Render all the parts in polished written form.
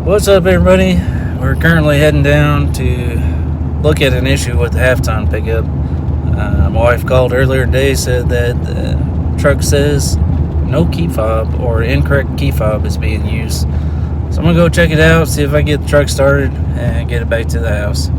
What's up, everybody? We're currently heading down to look at an issue with the half-ton pickup. My wife called earlier today, said that the truck says no key fob or incorrect key fob is being used. So I'm gonna go check it out, see if I can get the truck started and get it back to the house.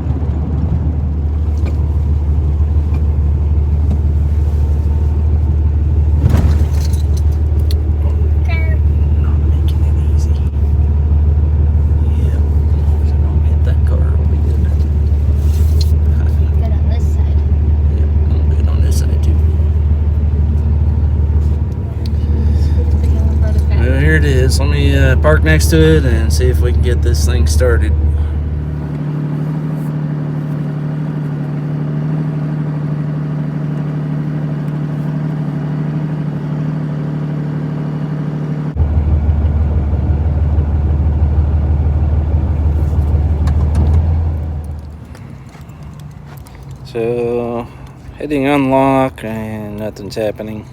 Here it is. Let me park next to it and see if we can get this thing started. So, hitting unlock and nothing's happening.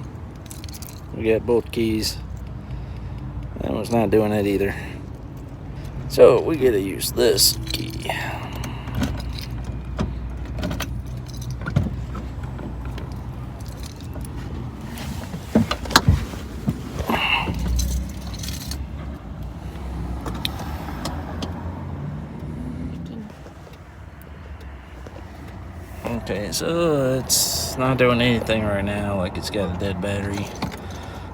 We got both keys. That one's not doing it either. So we gotta use this key. Okay, so it's not doing anything right now, like it's got a dead battery.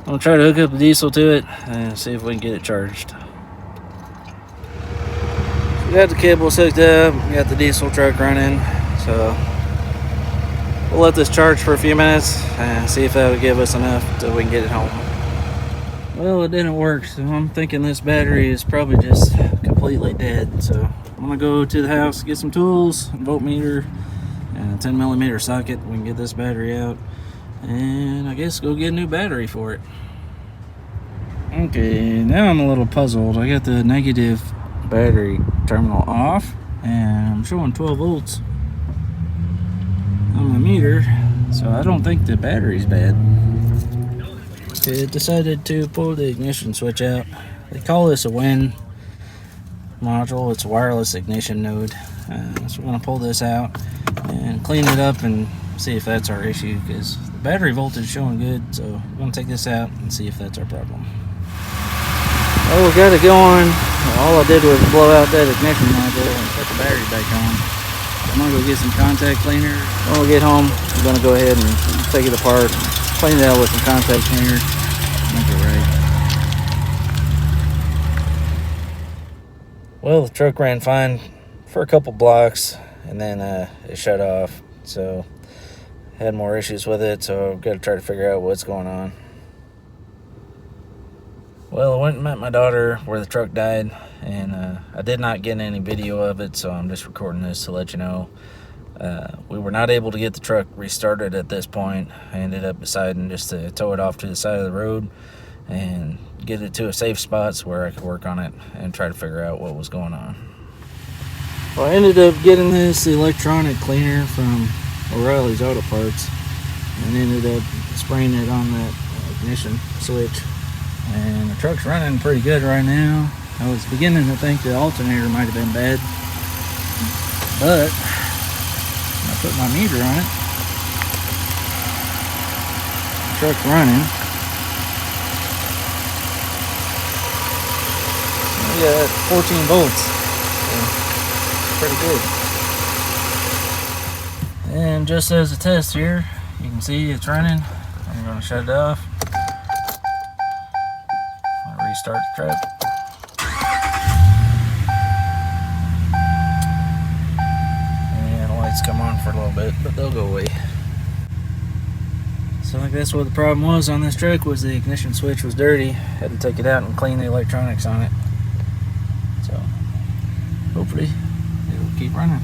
I'm gonna try to hook up the diesel to it and see if we can get it charged. We got the cable hooked up, we got the diesel truck running, so we'll let this charge for a few minutes and see if that'll give us enough so we can get it home. Well, it didn't work, so I'm thinking this battery is probably just completely dead. So I'm gonna go to the house, get some tools, a voltmeter, and a 10mm socket. We can get this battery out and I guess go get a new battery for it. Okay, now I'm a little puzzled. I got the negative battery terminal off and I'm showing 12 volts on my meter, so I don't think the battery's bad. Okay, it decided to pull the ignition switch out. They call this a WIN module. It's a wireless ignition node. So we're going to pull this out and clean it up and see if that's our issue, because the battery voltage is showing good. So we're going to take this out and see if that's our problem. Oh, we got it going. All I did was blow out that ignition module and put the battery back on. I'm going to go get some contact cleaner. When we get home, we're going to go ahead and take it apart, clean it out with some contact cleaner, make it right. Well, the truck ran fine for a couple blocks and then it shut off. So had more issues with it, so I've got to try to figure out what's going on. Well, I went and met my daughter where the truck died, and I did not get any video of it, so I'm just recording this to let you know. We were not able to get the truck restarted at this point. I ended up deciding just to tow it off to the side of the road and get it to a safe spot where I could work on it and try to figure out what was going on. Well, I ended up getting this electronic cleaner from O'Reilly's Auto Parts and ended up spraying it on that ignition switch, and the truck's running pretty good right now. I was beginning to think the alternator might have been bad, but when I put my meter on it, the truck's running. We got 14 volts, so pretty good. And just as a test here, you can see it's running. I'm going to shut it off. I'll restart the truck. And the lights come on for a little bit, but they'll go away. So I guess what the problem was on this truck was the ignition switch was dirty. Had to take it out and clean the electronics on it. So hopefully it'll keep running.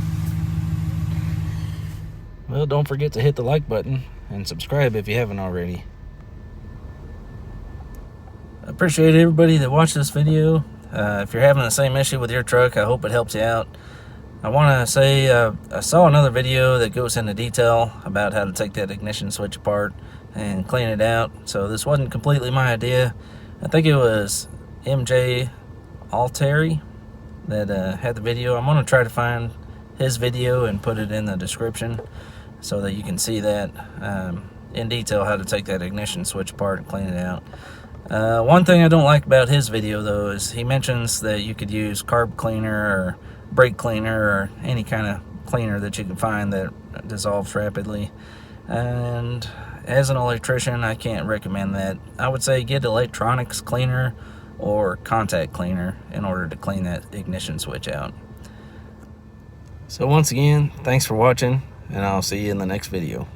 Well, don't forget to hit the like button and subscribe if you haven't already. I appreciate everybody that watched this video. If you're having the same issue with your truck, I hope it helps you out. I want to say I saw another video that goes into detail about how to take that ignition switch apart and clean it out. So this wasn't completely my idea. I think it was MJ Altairy that had the video. I'm going to try to find his video and put it in the description so that you can see that in detail, how to take that ignition switch apart and clean it out. One thing I don't like about his video though is he mentions that you could use carb cleaner or brake cleaner or any kind of cleaner that you can find that dissolves rapidly, and as an electrician I can't recommend that. I would say get electronics cleaner or contact cleaner in order to clean that ignition switch out. So once again, thanks for watching, and I'll see you in the next video.